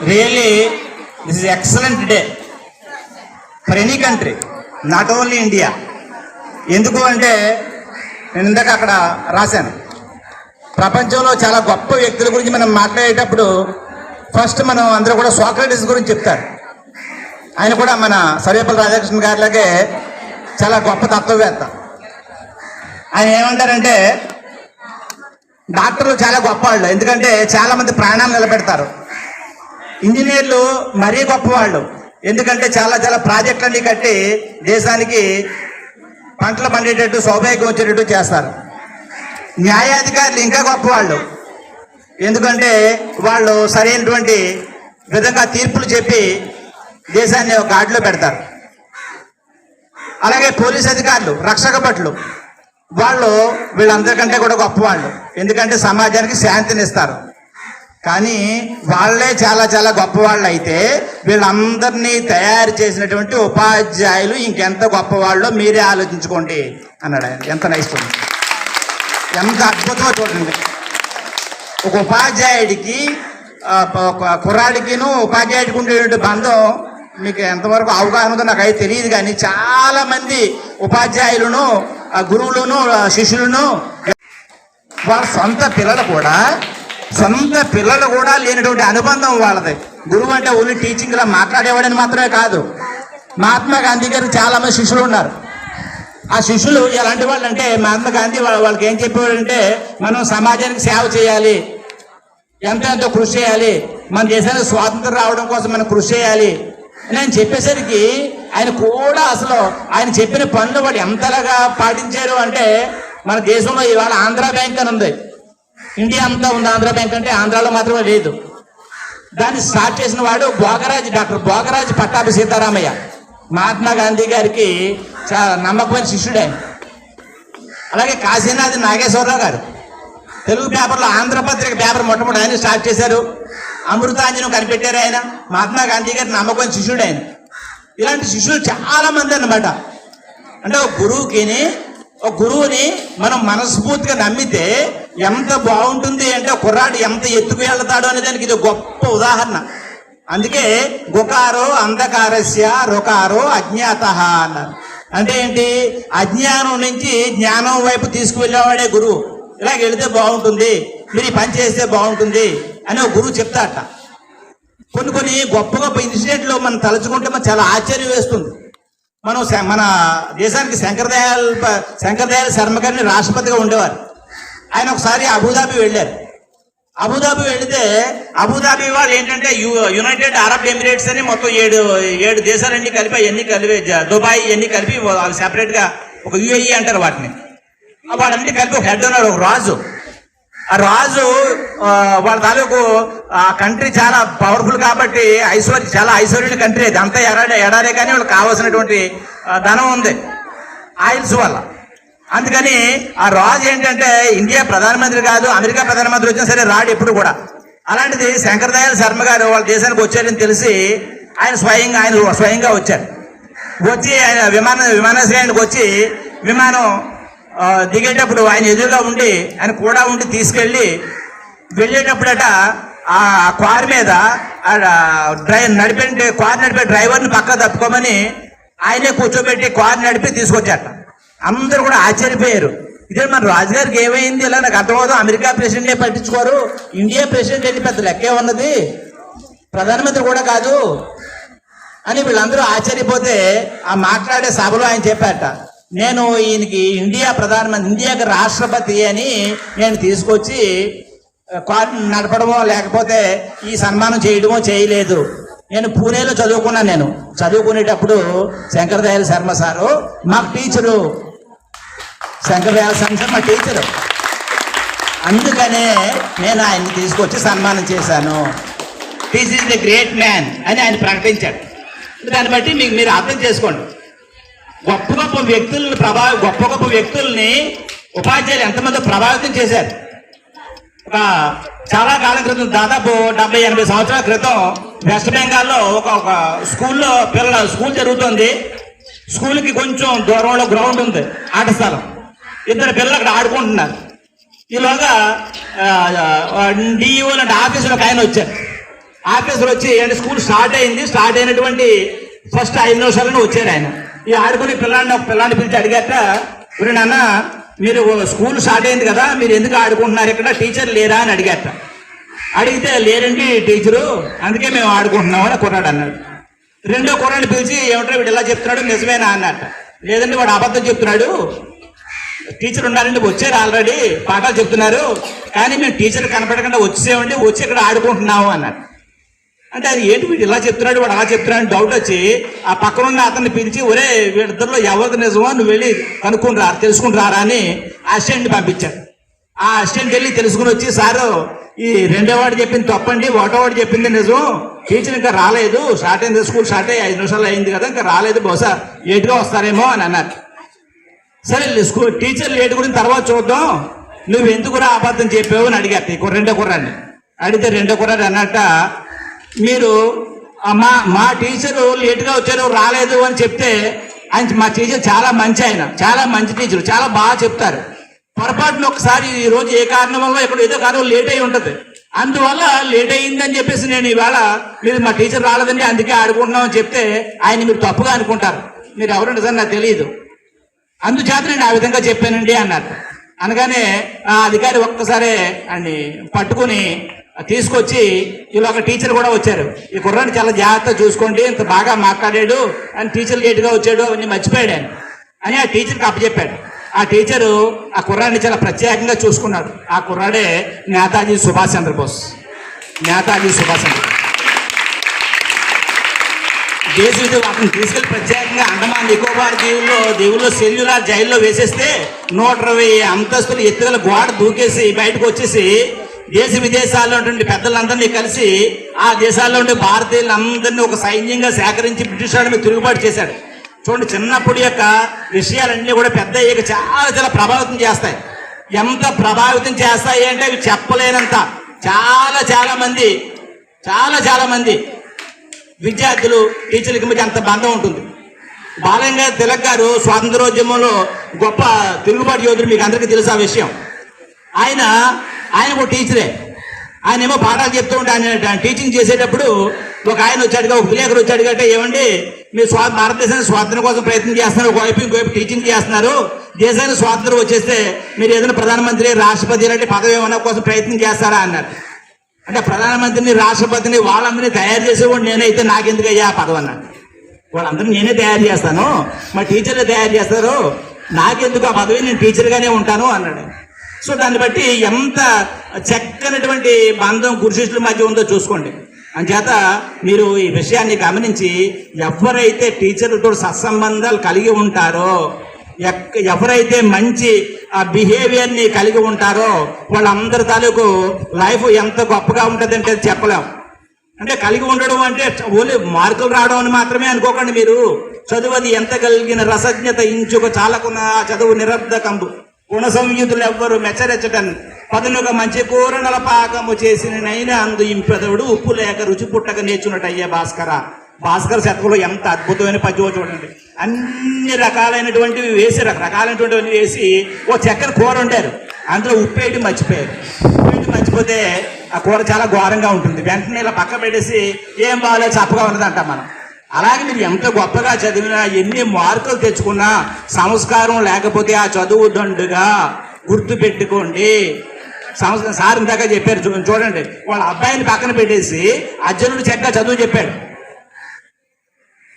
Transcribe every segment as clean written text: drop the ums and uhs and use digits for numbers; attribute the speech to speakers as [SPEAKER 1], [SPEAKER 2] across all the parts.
[SPEAKER 1] Really this is excellent day for any country, not only India. ఎందుకు అంటే నేను ఇందాక అక్కడ రాశాను, ప్రపంచంలో చాలా గొప్ప వ్యక్తుల గురించి మనం మాట్లాడేటప్పుడు ఫస్ట్ మనం అందరూ కూడా సోక్రటీస్ గురించి చెప్తారు. ఆయన కూడా మన సర్వేపల్లి రాధాకృష్ణ గారిలాగే చాలా గొప్ప తత్వవేత్త. ఆయన ఏమంటారంటే డాక్టర్లు చాలా గొప్ప వాళ్ళు, ఎందుకంటే చాలా మంది ప్రాణాలు నిలబెడతారు. ఇంజనీర్లు మరీ గొప్పవాళ్ళు, ఎందుకంటే చాలా చాలా ప్రాజెక్టులన్నీ కట్టి దేశానికి పంటలు పండేటట్టు సౌభాగ్యం వచ్చేటట్టు చేస్తారు. న్యాయాధికారులు ఇంకా గొప్పవాళ్ళు, ఎందుకంటే వాళ్ళు సరైనటువంటి విధంగా తీర్పులు చెప్పి దేశాన్ని ఒక గాడిలో పెడతారు. అలాగే పోలీస్ అధికారులు, రక్షక భటులు, వాళ్ళు వీళ్ళందరికంటే కూడా గొప్పవాళ్ళు, ఎందుకంటే సమాజానికి శాంతిని ఇస్తారు. కానీ వాళ్ళే చాలా చాలా గొప్పవాళ్ళు అయితే వీళ్ళందరినీ తయారు చేసినటువంటి ఉపాధ్యాయులు ఇంకెంత గొప్పవాళ్ళో మీరే ఆలోచించుకోండి అన్నాడు ఆయన. ఎంత నైస్, ఎంత అద్భుతమో చూడండి. ఒక ఉపాధ్యాయుడికి కుర్రాడికిను ఉపాధ్యాయుడికి ఉండేటువంటి బంధం మీకు ఎంతవరకు అవగాహన ఉందో నాకు అయితే తెలియదు. కానీ చాలా మంది ఉపాధ్యాయులను, గురువులను, శిష్యులను వాళ్ళ సొంత పిల్లలు కూడా లేనటువంటి అనుబంధం వాళ్ళది. గురువు అంటే ఓన్లీ టీచింగ్లా మాట్లాడేవాడని మాత్రమే కాదు. మహాత్మా గాంధీ గారికి చాలా మంది శిష్యులు ఉన్నారు. ఆ శిష్యులు ఎలాంటి వాళ్ళు అంటే మహాత్మా గాంధీ వాళ్ళకి ఏం చెప్పేవాడంటే మనం సమాజానికి సేవ చేయాలి, ఎంతో కృషి చేయాలి, మన దేశానికి స్వాతంత్రం రావడం కోసం మనం కృషి చేయాలి అని ఆయన చెప్పేసరికి ఆయన కూడా అసలు ఆయన చెప్పిన పనులు వాడు ఎంతలాగా పాటించారు అంటే మన దేశంలో ఇవాళ ఆంధ్రా బ్యాంక్ అని ఉంది. ఇండియా అంతా ఉంది ఆంధ్రా బ్యాంక్, అంటే ఆంధ్రాలో మాత్రమే లేదు. దాన్ని స్టార్ట్ చేసిన వాడు డాక్టర్ భోగరాజు పట్టాభి సీతారామయ్య, మహాత్మా గాంధీ గారికి చాలా నమ్మకమైన శిష్యుడు ఆయన. అలాగే కాశీనాథ్ నాగేశ్వరరావు గారు తెలుగు పేపర్లో ఆంధ్రపత్రిక పేపర్ మొట్టమొదటి ఆయన స్టార్ట్ చేశారు. అమృతాంజనం కనిపెట్టారు ఆయన. మహాత్మా గాంధీ గారి నమ్మకమైన శిష్యుడు ఆయన. ఇలాంటి శిష్యులు చాలా మంది అన్నమాట. అంటే ఒక గురువుని మనం మనస్ఫూర్తిగా నమ్మితే ఎంత బాగుంటుంది అంటే కుర్రాడు ఎంత ఎత్తుకు వెళ్తాడు అనే దానికి ఇది గొప్ప ఉదాహరణ. అందుకే గుకారో అంధకారస్య రుకారో అజ్ఞాత అన్నారు. అంటే ఏంటి? అజ్ఞానం నుంచి జ్ఞానం వైపు తీసుకువెళ్ళేవాడే గురువు. ఇలాగ వెళితే బాగుంటుంది, మీరు ఈ పని చేస్తే బాగుంటుంది అని ఒక గురువు చెప్తాట. కొన్ని గొప్ప గొప్ప ఇన్సిడెంట్లు మనం తలుచుకుంటే మనం చాలా ఆశ్చర్యం వేస్తుంది. మనం మన దేశానికి శంకరదయాళ్ శర్మ గారిని రాష్ట్రపతిగా ఉండేవారు. ఆయన ఒకసారి అబుదాబి వెళ్ళారు. అబుదాబి వెళితే అబుదాబి వాళ్ళు ఏంటంటే యునైటెడ్ అరబ్ ఎమిరేట్స్ అని మొత్తం ఏడు దేశాలన్నీ కలిపి అవన్నీ కలిపి దుబాయ్ ఇవన్నీ కలిపి వాళ్ళు సెపరేట్గా ఒక యుఏఈ అంటారు వాటిని. వాళ్ళన్నీ కలిపి ఒక హెడ్ ఉన్నాడు, ఒక రాజు. ఆ రాజు వాళ్ళ తాలూకు ఆ కంట్రీ చాలా పవర్ఫుల్ కాబట్టి చాలా ఐశ్వర్యుల కంట్రీ అది. అంతా ఎడారే కానీ వాళ్ళకి కావాల్సినటువంటి ధనం ఉంది ఆయిల్స్ వల్ల. అందుకని ఆ రాజు ఏంటంటే ఇండియా ప్రధానమంత్రి కాదు, అమెరికా ప్రధానమంత్రి వచ్చినా సరే రాడు ఎప్పుడు కూడా. అలాంటిది శంకరదయాళ్ శర్మ గారు వాళ్ళ దేశానికి వచ్చారని తెలిసి ఆయన స్వయంగా వచ్చారు. వచ్చి ఆయన విమానాశ్రయానికి వచ్చి విమానం దిగేటప్పుడు ఆయన ఎదురుగా ఉండి ఆయన కూడా ఉండి తీసుకెళ్ళి వెళ్ళేటప్పుడట ఆ కారు మీద కారు నడిపే డ్రైవర్ని పక్క తప్పుకోమని ఆయనే కూర్చోబెట్టి కారు నడిపి తీసుకొచ్చాట. అందరూ కూడా ఆశ్చర్యపోయారు. ఇదే మన రాజుగారికి ఏమైంది, ఇలా నాకు అర్థమవుతుంది. అమెరికా ప్రెసిడెంటే పట్టించుకోరు, ఇండియా ప్రెసిడెంట్ ఏంటి పెద్ద లెక్కే ఉన్నది, ప్రధానమంత్రి కూడా కాదు అని వీళ్ళందరూ ఆశ్చర్యపోతే ఆ మాట్లాడే సభలో ఆయన చెప్పారట, నేను ఈయనకి ఇండియాకి రాష్ట్రపతి అని నేను తీసుకొచ్చి కారు నడపడమో లేకపోతే ఈ సన్మానం చేయడమో చేయలేదు. నేను పూణేలో చదువుకున్నాను. చదువుకునేటప్పుడు శంకరదయాళ్ శర్మ సారు మాకు టీచరు, శంకరదయాళ్ శర్మ సార్ మా టీచరు. అందుకనే నేను ఆయన్ని తీసుకొచ్చి సన్మానం చేశాను. This is the great man అని ఆయన ప్రకటించాడు. దాన్ని బట్టి మీరు అర్థం చేసుకోండి. గొప్ప గొప్ప వ్యక్తుల్ని ఉపాధ్యాయులు ఎంతమంది ప్రభావితం చేశారు. చాలా కాలం క్రితం, దాదాపు 70-80 సంవత్సరాల క్రితం వెస్ట్ బెంగాల్లో ఒక స్కూల్లో స్కూల్ జరుగుతుంది. స్కూల్కి కొంచెం దూరంలో గ్రౌండ్ ఉంది, ఆట స్థలం. ఇద్దరు పిల్లలు అక్కడ ఆడుకుంటున్నారు. ఈలోగా డిఈఓ లాంటి ఆఫీసులో ఒక ఆయన వచ్చారు. ఆఫీసర్ వచ్చి అంటే స్కూల్ స్టార్ట్ అయింది, స్టార్ట్ అయినటువంటి ఫస్ట్ 5 నిమిషాలను వచ్చారు ఆయన. ఈ ఆడుకుని ఒక పిల్లాన్ని పిలిచి అడిగాట, ఇప్పుడు నాన్న మీరు స్కూల్ స్టార్ట్ అయింది కదా, మీరు ఎందుకు ఆడుకుంటున్నారు, ఇక్కడ టీచర్ లేరా అని అడిగాట. అడిగితే లేరండి టీచరు, అందుకే మేము ఆడుకుంటున్నాం అని కుర్రాడు అన్నాడు. రెండో కుర్రాడిని పిలిచి ఏమంటారు వీడు ఇలా చెప్తున్నాడు నిజమేనా అన్నట్ట. లేదండి వాడు అబద్ధం చెప్తున్నాడు, టీచర్ ఉన్నారండి వచ్చారు ఆల్రెడీ పాఠాలు చెప్తున్నారు, కానీ మేము టీచర్ కనపడకుండా వచ్చేసామండి, వచ్చి ఇక్కడ ఆడుకుంటున్నాము అన్నారు. అంటే అది ఏంటి వీడు ఇలా చెప్తున్నాడు వాడు అలా చెప్తున్నాడు డౌట్ వచ్చి ఆ పక్కనున్న అతన్ని పిలిచి ఒరే వీళ్ళిద్దరిలో ఎవరిది నిజమో నువ్వు వెళ్ళి కనుక్కుని రా తెలుసుకుని రారా అని అసిస్టెంట్ పంపించాడు. ఆ అసిస్టెంట్ వెళ్ళి తెలుసుకుని వచ్చి సారు ఈ రెండో వాడు చెప్పింది తప్పండి, ఒకటో వాడు చెప్పింది నిజం, టీచర్ ఇంకా రాలేదు, స్టార్ట్ అయింది స్కూల్ స్టార్ట్ అయ్యి 5 నిమిషాలు అయింది కదా ఇంకా రాలేదు, బహుశా లేట్గా వస్తారేమో అని అన్నారు. సరే స్కూల్ టీచర్ లేట్ గురించి తర్వాత చూద్దాం, నువ్వు ఎందుకురా అబద్ధం చెప్పావు అని అడిగారు ఈ రెండో కుర్రాన్ని. అడిగితే రెండో కుర్రాడు అన్నట్ట, మీరు మా టీచరు లేట్గా వచ్చారు రాలేదు అని చెప్తే ఆయన మా టీచర్ చాలా మంచి, ఆయన చాలా మంచి టీచరు, చాలా బాగా చెప్తారు. పొరపాటున ఒకసారి ఈ రోజు ఏ కారణం వల్ల ఇక్కడ ఏదో కారణం లేట్ అయి ఉంటుంది, అందువల్ల లేట్ అయ్యిందని చెప్పేసి నేను ఈవేళ మీరు మా టీచర్ రాలేదండి అందుకే ఆడుకుంటున్నామని చెప్తే ఆయన మీరు తప్పుగా అనుకుంటారు, మీరు ఎవరంటే సార్ నాకు తెలియదు, అందుచేత నేను ఆ విధంగా చెప్పానండి అన్నారు. అనగానే ఆ అధికారి ఒక్కసారి ఆయన్ని పట్టుకుని తీసుకొచ్చి ఇలా ఒక టీచర్ కూడా వచ్చారు, ఈ కుర్రాన్ని చాలా జాగ్రత్తగా చూసుకోండి, ఇంత బాగా మాట్లాడాడు అని టీచర్ లేట్గా వచ్చాడు అవన్నీ మర్చిపోయాడు ఆయన అని ఆ టీచర్కి అప్పచెప్పాడు. ఆ టీచరు ఆ కుర్రాడిని చాలా ప్రత్యేకంగా చూసుకున్నాడు. ఆ కుర్రాడే నేతాజీ సుభాష్ చంద్రబోస్. నేతాజీ సుభాష్ చంద్రబోస్ దేశవిధి అతను తీసుకెళ్లి ప్రత్యేకంగా అండమాన్ నికోబార్ దీవుల్లో సెల్యులార్ జైల్లో వేసేస్తే 120 అంతస్తులు ఎత్తుగల గోడ దూకేసి బయటకు వచ్చేసి దేశ విదేశాల్లో ఉన్నటువంటి పెద్దలందరినీ కలిసి ఆ దేశాల్లో ఉండే భారతీయులందరినీ ఒక సైన్యంగా సేకరించి బ్రిటిష్ వాడి మీద తిరుగుబాటు చేశాడు. చూడండి, చిన్నప్పుడు యొక్క విషయాలన్నీ కూడా పెద్ద అయ్యాక చాలా చాలా ప్రభావితం చేస్తాయి. ఎంత ప్రభావితం చేస్తాయి అంటే అవి చెప్పలేనంత చాలా మంది విద్యార్థులు టీచర్లకి మధ్య అంత బంధం ఉంటుంది. బాలగంగాధర తిలక్ గారు స్వాతంత్రోద్యమంలో గొప్ప తిరుగుబాటు యోధుడు, మీకు అందరికీ తెలుసు ఆ విషయం. ఆయన ఒక టీచరే, ఆయన ఏమో పాఠాలు చెప్తూ ఉంటే ఆయన టీచింగ్ చేసేటప్పుడు ఒక ఆయన వచ్చాడుగా, ఒక విలేకరు వచ్చాడుగా, అంటే ఏమండి మీరు భారతదేశానికి స్వాతంత్రం కోసం ప్రయత్నం చేస్తున్నారు, ఇంకోవైపు టీచింగ్ చేస్తున్నారు, దేశానికి స్వాతంత్రం వచ్చేస్తే మీరు ఏదైనా ప్రధానమంత్రి రాష్ట్రపతి లాంటి పదవి ఏమన్నా కోసం ప్రయత్నం చేస్తారా అన్నారు. అంటే ప్రధానమంత్రిని రాష్ట్రపతిని వాళ్ళందరినీ తయారు చేసేవాడు నేనైతే నాకెందుకు అయ్యా పదవి అన్నాడు. వాళ్ళందరినీ నేనే తయారు చేస్తాను, మా టీచర్లే తయారు చేస్తారు, నాకెందుకు ఆ పదవి, నేను టీచర్గానే ఉంటాను అన్నాడు. సో దాన్ని బట్టి ఎంత చక్కనటువంటి బంధం గురు శిష్యుల మధ్య ఉందో చూసుకోండి. అంచేత మీరు ఈ విషయాన్ని గమనించి ఎవరైతే టీచర్లతో సత్సంబంధాలు కలిగి ఉంటారో, ఎవరైతే మంచి బిహేవియర్ని కలిగి ఉంటారో వాళ్ళందరి తాలూకు లైఫ్ ఎంత గొప్పగా ఉంటుందంటే చెప్పలేం. అంటే కలిగి ఉండడం అంటే ఓన్లీ మార్కులు రావడం అని మాత్రమే అనుకోకండి. మీరు చదువుది ఎంత కలిగిన రసజ్ఞత ఇంచుక చాలకున్న చదువు నిరర్ధకంబు గుణ సంయుతులు ఎవ్వరు మెచ్చరెచ్చటన్ పదునుక మంచి కూర నలపాకము చేసిన నైనా అందు ఇంపెదవుడు ఉప్పు లేక రుచి పుట్టక నేర్చున్నట్టయ్యే భాస్కర శతకంలో ఎంత అద్భుతమైన పద్యం చూడండి. అన్ని రకాలైనటువంటివి వేసి రకరకాలైనటువంటివి వేసి ఓ చక్కెర కూర వండారు, అందులో ఉప్పేటి మర్చిపోయారు. ఉప్పేటి మర్చిపోతే ఆ కూర చాలా ఘోరంగా ఉంటుంది, వెంటనే ఇలా పక్క పెట్టేసి ఏం బాగాలేదు చప్పగా ఉన్నదంటాం మనం. అలాగే మీరు ఎంత గొప్పగా చదివినా ఎన్ని మార్కులు తెచ్చుకున్నా సంస్కారం లేకపోతే ఆ చదువు దండుగా గుర్తు పెట్టుకోండి. సార్ ఇందాక చెప్పారు చూడండి, వాళ్ళ అబ్బాయిని పక్కన పెట్టేసి అర్జునుడు చక్కగా చదువు చెప్పాడు.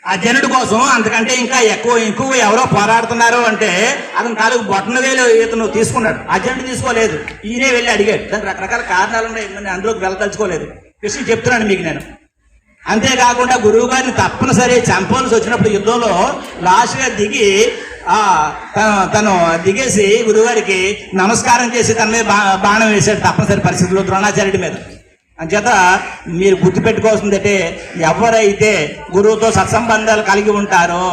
[SPEAKER 1] ఆ జనుడి కోసం అంతకంటే ఇంకా ఎక్కువ ఎవరో పోరాడుతున్నారు అంటే అతను తాలూకు బొట్టన వేలు ఇతను తీసుకున్నాడు, అర్జునుడు తీసుకోలేదు, ఈయనే వెళ్ళి అడిగాడు. దానికి రకరకాల కారణాలు ఉన్నాయి, అందులోకి వెళ్ళదలుచుకోలేదు, విషయం చెప్తున్నాను మీకు నేను. అంతేకాకుండా గురువు గారిని తప్పనిసరి చంపాల్సి వచ్చినప్పుడు యుద్ధంలో లాస్ట్గా దిగి తను దిగేసి గురువుగారికి నమస్కారం చేసి తన మీద బాణం వేశాడు తప్పనిసరి పరిస్థితుల్లో ద్రోణాచార్యుడి మీద. అంచేత మీరు గుర్తుపెట్టుకోవాల్సిందంటే ఎవరైతే గురువుతో సత్సంబంధాలు కలిగి ఉంటారో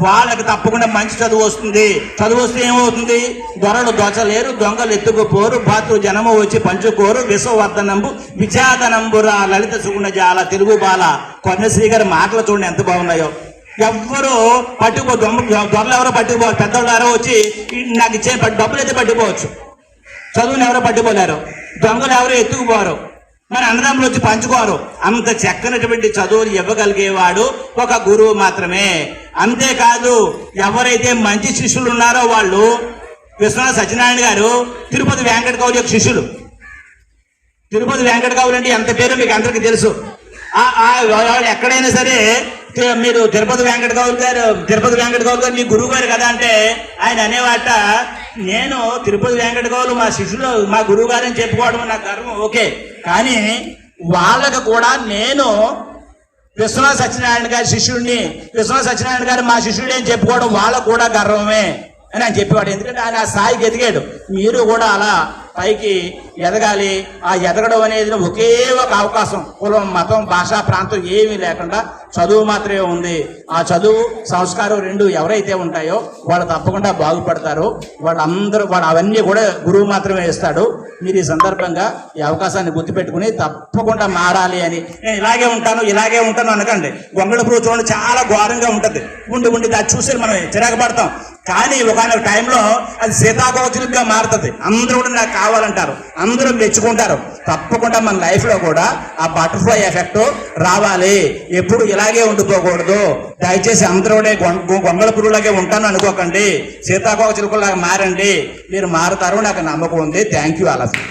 [SPEAKER 1] వాళ్ళకి తప్పకుండా మంచి చదువు వస్తుంది. చదువు వస్తే ఏమవుతుంది, దొరలు దోచలేరు, దొంగలు ఎత్తుకుపోరు, భాతృ జనము వచ్చి పంచుకోరు, విశ్వవర్ధనంబు విచాదనంబురా లలిత సుగుణ జాల తెలుగు బాల. కొన్నశ్రీ గారి మాటలు చూడండి ఎంత బాగున్నాయో. ఎవ్వరూ దొరలు ఎవరో పట్టుకుపోవచ్చు, పెద్దవాళ్ళు ఎవరో వచ్చి నాకు ఇచ్చే డబ్బులు అయితే పట్టుకోవచ్చు, చదువుని ఎవరో పట్టుకోలేరు, దొంగలు ఎవరో ఎత్తుకుపోరు. మన అన్నదమ్ములు వచ్చి పంచుకోరు. అంత చక్కనటువంటి చదువులు ఇవ్వగలిగేవాడు ఒక గురువు మాత్రమే. అంతేకాదు ఎవరైతే మంచి శిష్యులు ఉన్నారో వాళ్ళు విశ్వనాథ సత్యనారాయణ గారు తిరుపతి వెంకట కౌలు యొక్క శిష్యులు. తిరుపతి వెంకట కౌలు అంటే ఎంత పేరు మీకు అందరికీ తెలుసు. వాళ్ళు ఎక్కడైనా సరే మీరు తిరుపతి వెంకట కౌలు గారు మీ గురువు గారు కదా అంటే ఆయన అనేవాట, నేను తిరుపతి వెంకట కౌలు మా శిష్యులు మా గురువు గారు అని చెప్పుకోవడం నాకు గర్వం, ఓకే, కానీ వాళ్ళకు కూడా నేను విశ్వనాథ సత్యనారాయణ గారి శిష్యుడిని, విశ్వనాథ సత్యనారాయణ గారు మా శిష్యుడి అని చెప్పుకోవడం వాళ్ళకు కూడా గర్వమే అని ఆయన చెప్పేవాడు. ఎందుకంటే ఆయన ఆ స్థాయికి ఎదిగాడు. మీరు కూడా అలా పైకి ఎదగాలి. ఆ ఎదగడం అనేది ఒకే ఒక అవకాశం, కులం మతం భాష ప్రాంతం ఏమీ లేకుండా చదువు మాత్రమే ఉంది. ఆ చదువు సంస్కారం రెండు ఎవరైతే ఉంటాయో వాళ్ళు తప్పకుండా బాగుపడతారు. వాళ్ళందరూ అవన్నీ కూడా గురువు మాత్రమే ఇస్తాడు. మీరు ఈ సందర్భంగా ఈ అవకాశాన్ని గుర్తుపెట్టుకుని తప్పకుండా మారాలి అని. నేను ఇలాగే ఉంటాను అనకండి. గొంగళపురం చూడండి చాలా ఘోరంగా ఉంటుంది. ఉండి అది చూసి మనం చిరాకు పడతాం. కానీ ఒకనొక టైంలో అది సీతాకోచలుగా మారుతుంది. అందరూ కూడా నాకు కావాలంటారు, అందరూ మెచ్చుకుంటారు. తప్పకుండా మన లైఫ్లో కూడా ఆ బటర్ఫ్లై ఎఫెక్ట్ రావాలి. ఎప్పుడు ఇలాగే ఉండిపోకూడదు. దయచేసి అందరూ గొంగళపురులాగే ఉంటాను అనుకోకండి. సీతాకోచలులాగా మారండి. మీరు మారుతారు, నాకు నమ్మకం ఉంది. Thank you all of you.